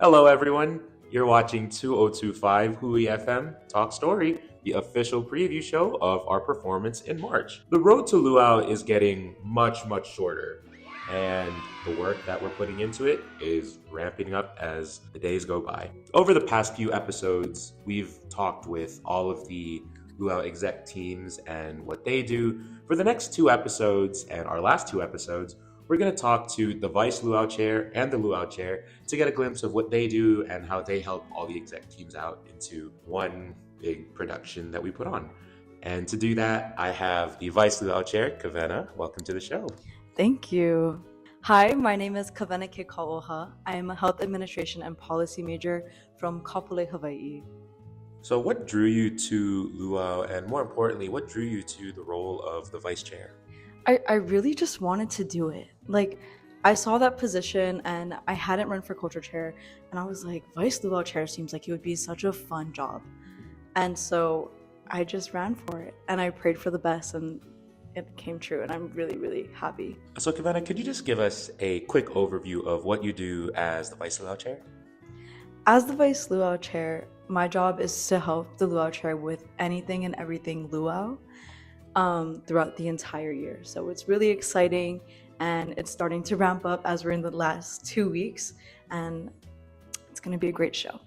Hello, everyone. You're watching 2025 Hui FM Talk Story, the official preview show of our performance in March. The road to Luau is getting much shorter, and the work that we're putting into it is ramping up as the days go by. Over the past few episodes, we've talked with all of the Luau exec teams and what they do. For the next two episodes and our last two episodes, we're going to talk to the Vice Luau Chair and the Luau Chair to get a glimpse of what they do and how they help all the exec teams out into one big production that we put on. And to do that, I have the Vice Luau Chair, Kavena. Welcome to the show. Thank you. Hi, my name is Kavena Kekaoha. I am a health administration and policy major from Kapolei, Hawaii. So what drew you to Luau, and more importantly, what drew you to the role of the Vice Chair? I really just wanted to do it. I saw that position and I hadn't run for culture chair, and I was like, Vice Luau Chair seems like it would be such a fun job. And so I just ran for it and I prayed for the best, and it came true, and I'm really happy. So Kavena, could you just give us a quick overview of what you do as the Vice Luau Chair? As the Vice Luau Chair, my job is to help the Luau Chair with anything and everything Luau throughout the entire year. So it's really exciting, and it's starting to ramp up as we're in the last 2 weeks, and it's going to be a great show.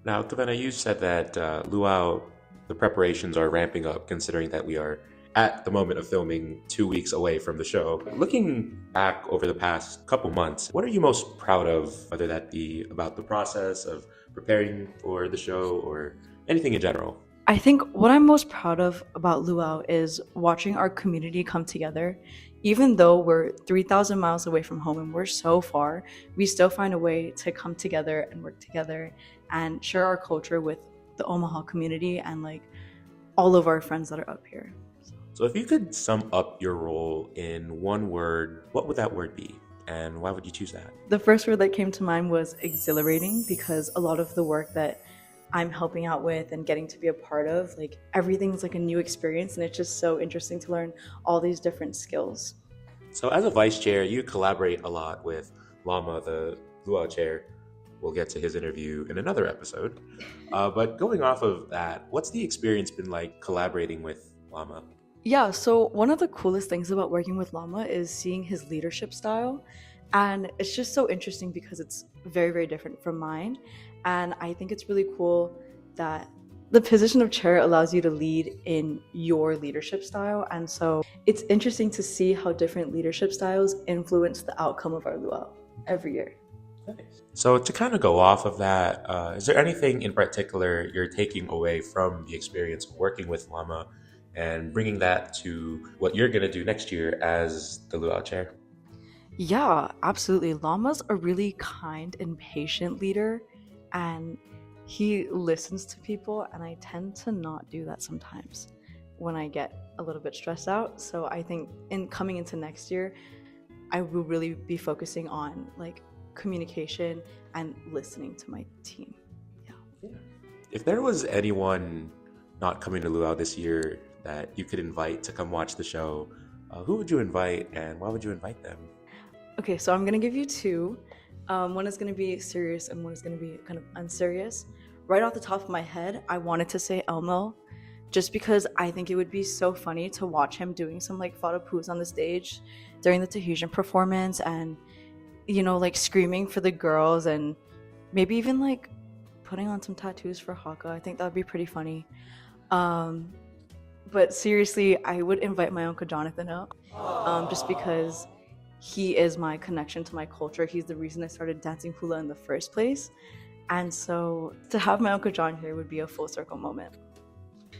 Now, Kavena, you said that Luau, the preparations are ramping up, considering that we are at the moment of filming 2 weeks away from the show. Looking back over the past couple months, what are you most proud of, whether that be about the process of preparing for the show or anything in general? I think what I'm most proud of about Luau is watching our community come together. Even though we're 3,000 miles away from home and we're so far, we still find a way to come together and work together and share our culture with the Omaha community and all of our friends that are up here. So if you could sum up your role in one word, what would that word be? And why would you choose that? The first word that came to mind was exhilarating, because a lot of the work that I'm helping out with and getting to be a part of, everything's a new experience, and it's just so interesting to learn all these different skills. So as a vice chair, you collaborate a lot with Lama, the Luau chair. We'll get to his interview in another episode. But going off of that, what's the experience been like collaborating with Lama? Yeah, so one of the coolest things about working with Lama is seeing his leadership style. And it's just so interesting because it's very different from mine. And I think it's really cool that the position of chair allows you to lead in your leadership style. And so it's interesting to see how different leadership styles influence the outcome of our luau every year. Nice. So to kind of go off of that, is there anything in particular you're taking away from the experience of working with Lama and bringing that to what you're going to do next year as the luau chair? Yeah, absolutely. Lama's a really kind and patient leader, and he listens to people, and I tend to not do that sometimes when I get a little bit stressed out. So I think in coming into next year, I will really be focusing on communication and listening to my team. Yeah. If there was anyone not coming to Luau this year that you could invite to come watch the show, who would you invite and why would you invite them? Okay, so I'm going to give you two. One is going to be serious and one is going to be kind of unserious. Right off the top of my head, I wanted to say Elmo, just because I think it would be so funny to watch him doing some photo poos on the stage during the Tahitian performance, and screaming for the girls, and maybe even putting on some tattoos for Haka. I think that would be pretty funny. But seriously, I would invite my Uncle Jonathan out, just because he is my connection to my culture. He's the reason I started dancing hula in the first place. And so to have my Uncle John here would be a full circle moment.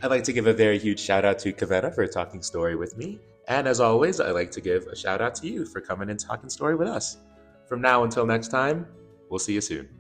I'd like to give a very huge shout out to Kavena for talking story with me. And as always, I'd like to give a shout out to you for coming and talking story with us. From now until next time, we'll see you soon.